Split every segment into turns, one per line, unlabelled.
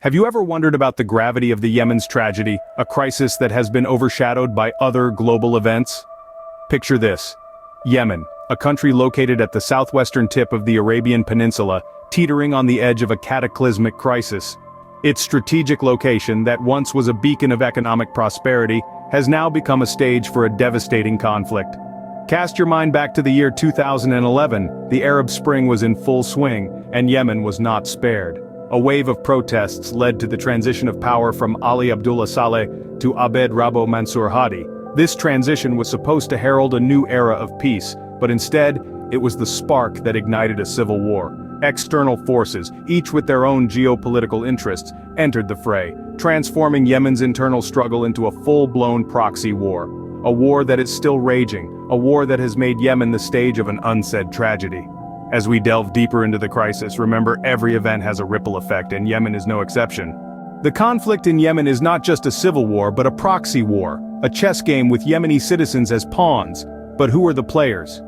Have you ever wondered about the gravity of the Yemen's tragedy, a crisis that has been overshadowed by other global events? Picture this. Yemen, a country located at the southwestern tip of the Arabian Peninsula, teetering on the edge of a cataclysmic crisis. Its strategic location, that once was a beacon of economic prosperity, has now become a stage for a devastating conflict. Cast your mind back to the year 2011, the Arab Spring was in full swing, and Yemen was not spared. A wave of protests led to the transition of power from Ali Abdullah Saleh to Abed Rabo Mansour Hadi. This transition was supposed to herald a new era of peace, but instead, it was the spark that ignited a civil war. External forces, each with their own geopolitical interests, entered the fray, transforming Yemen's internal struggle into a full-blown proxy war. A war that is still raging, a war that has made Yemen the stage of an unsaid tragedy. As we delve deeper into the crisis, remember every event has a ripple effect, and Yemen is no exception. The conflict in Yemen is not just a civil war but a proxy war, a chess game with Yemeni citizens as pawns. But who are the players?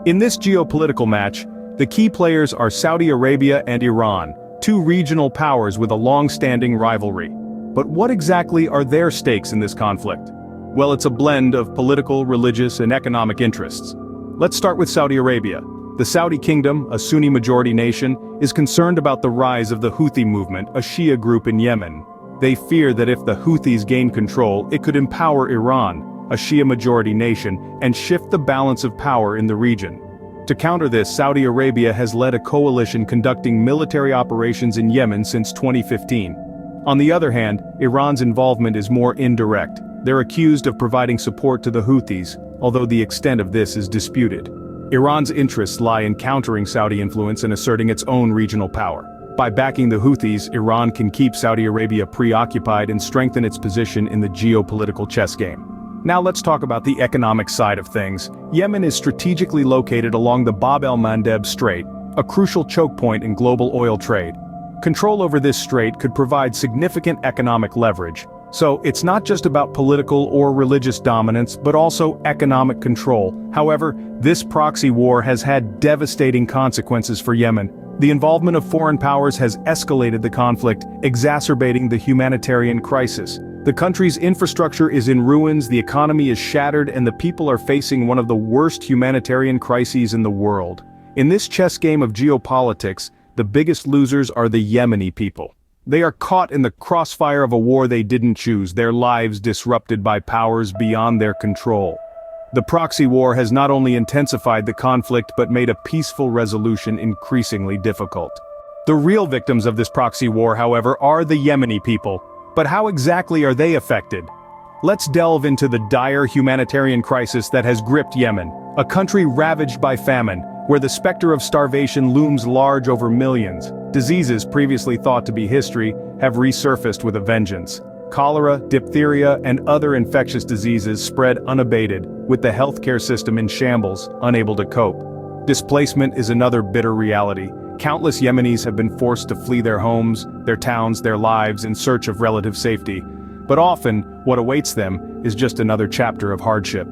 In this geopolitical match, the key players are Saudi Arabia and Iran, two regional powers with a long-standing rivalry. But what exactly are their stakes in this conflict? Well, it's a blend of political, religious, and economic interests. Let's start with Saudi Arabia. The Saudi kingdom, a Sunni-majority nation, is concerned about the rise of the Houthi movement, a Shia group in Yemen. They fear that if the Houthis gain control, it could empower Iran, a Shia-majority nation, and shift the balance of power in the region. To counter this, Saudi Arabia has led a coalition conducting military operations in Yemen since 2015. On the other hand, Iran's involvement is more indirect. They're accused of providing support to the Houthis, although the extent of this is disputed. Iran's interests lie in countering Saudi influence and asserting its own regional power. By backing the Houthis, Iran can keep Saudi Arabia preoccupied and strengthen its position in the geopolitical chess game. Now let's talk about the economic side of things. Yemen is strategically located along the Bab el-Mandeb Strait, a crucial choke point in global oil trade. Control over this strait could provide significant economic leverage. So, it's not just about political or religious dominance, but also economic control. However, this proxy war has had devastating consequences for Yemen. The involvement of foreign powers has escalated the conflict, exacerbating the humanitarian crisis. The country's infrastructure is in ruins, the economy is shattered, and the people are facing one of the worst humanitarian crises in the world. In this chess game of geopolitics, the biggest losers are the Yemeni people. They are caught in the crossfire of a war they didn't choose, their lives disrupted by powers beyond their control. The proxy war has not only intensified the conflict but made a peaceful resolution increasingly difficult. The real victims of this proxy war, however, are the Yemeni people. But how exactly are they affected? Let's delve into the dire humanitarian crisis that has gripped Yemen, a country ravaged by famine, where the specter of starvation looms large over millions. Diseases previously thought to be history have resurfaced with a vengeance. Cholera, diphtheria, and other infectious diseases spread unabated, with the healthcare system in shambles, unable to cope. Displacement is another bitter reality. Countless Yemenis have been forced to flee their homes, their towns, their lives in search of relative safety. But often, what awaits them is just another chapter of hardship.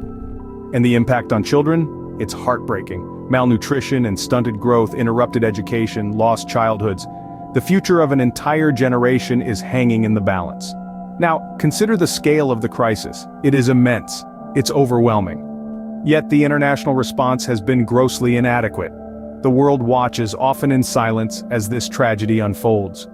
And the impact on children? It's heartbreaking. Malnutrition and stunted growth, interrupted education, lost childhoods. The future of an entire generation is hanging in the balance. Now, consider the scale of the crisis. It is immense. It's overwhelming. Yet the international response has been grossly inadequate. The world watches, often in silence, as this tragedy unfolds.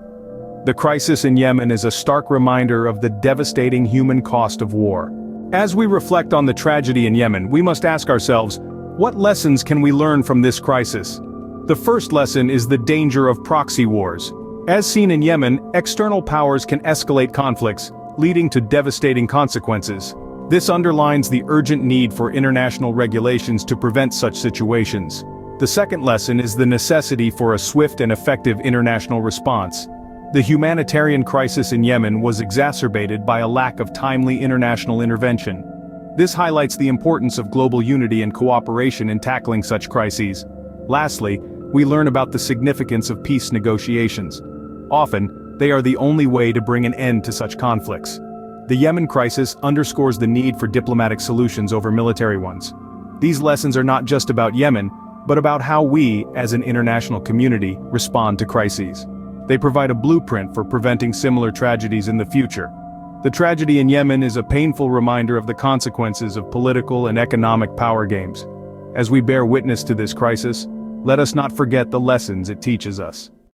The crisis in Yemen is a stark reminder of the devastating human cost of war. As we reflect on the tragedy in Yemen, we must ask ourselves, what lessons can we learn from this crisis? The first lesson is the danger of proxy wars. As seen in Yemen, external powers can escalate conflicts, leading to devastating consequences. This underlines the urgent need for international regulations to prevent such situations. The second lesson is the necessity for a swift and effective international response. The humanitarian crisis in Yemen was exacerbated by a lack of timely international intervention. This highlights the importance of global unity and cooperation in tackling such crises. Lastly, we learn about the significance of peace negotiations. Often, they are the only way to bring an end to such conflicts. The Yemen crisis underscores the need for diplomatic solutions over military ones. These lessons are not just about Yemen, but about how we, as an international community, respond to crises. They provide a blueprint for preventing similar tragedies in the future. The tragedy in Yemen is a painful reminder of the consequences of political and economic power games. As we bear witness to this crisis, let us not forget the lessons it teaches us.